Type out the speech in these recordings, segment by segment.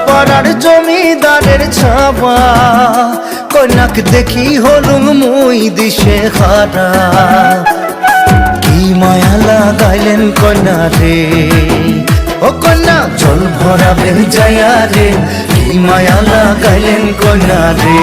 পাড়ার জমিদারের ছাবা কন্যাক দেখি হলুম মুই দিশে হারা কি মায়া লাগাইলেন কন্যা রে ও কন্যা জল ভরাবে যায়া রে কি মায়া লাগাইলেন কন্যা রে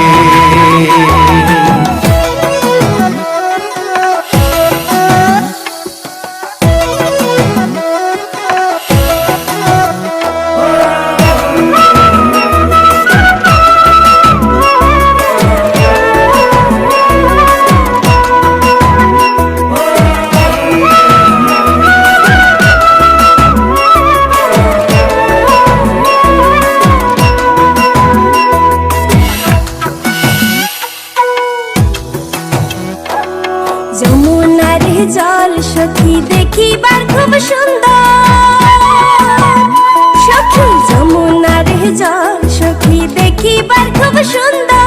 যমুনার জল সখী দেখিবার খুব সুন্দর সখী যমুনার জল সখী দেখিবার খুব সুন্দর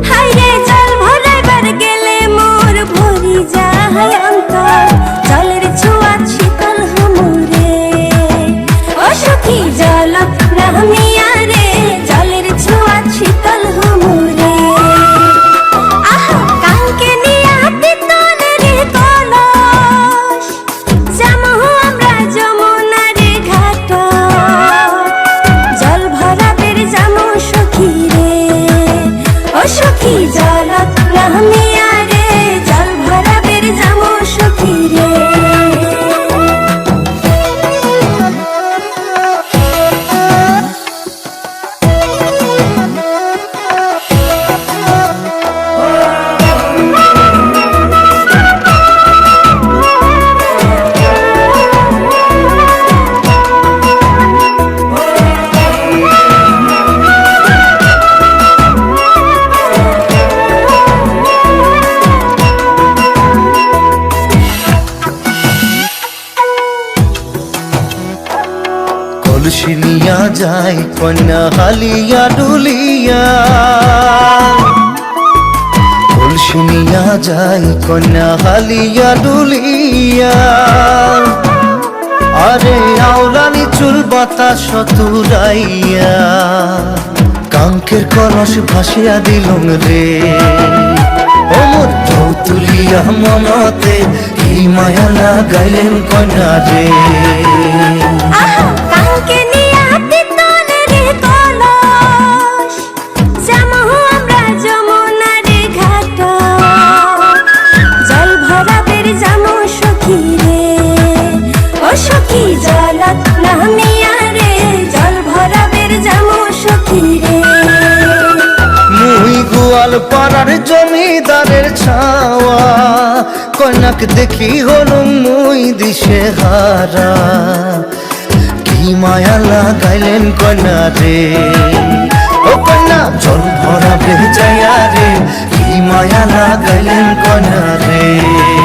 হায়রে জল ভরাইবার গেলে মোর ভরি যায় অন্তর জলের ছোঁয়া শীতল হুমুরে ও সখী জল প্রামিয়া রে জলের ছোঁয়া শীতল হুমুরে সখী জল প্রামিয়া রে জল ভরাবের যামো সখী রে তুলসিনিয়া যায় কন্যা হালিয়া ডুলিয়া তুলসিনিয়া যায় কন্যা হালিয়া ডুলিয়া আরে আওলানি চুল বাতাস তুরাইয়া কাঙ্কের কলস ভাসিয়া দিলুম রে ওমর তুলিয়া মমতে কি মায়া লাগাইলেন কন্যা রে সখী জল প্রামিয়া রে জল ভরাবের যামো সখী রে মুই গোয়াল পাড়ার জমিদারের ছাওয়া কন্যাক দেখি হলুম মুই দিশে হারা কি মায়া লাগাইলেন কন্যা রে ও কন্যা জল ভরাবে যায়া রে কি মায়া লাগাইলেন কন্যা রে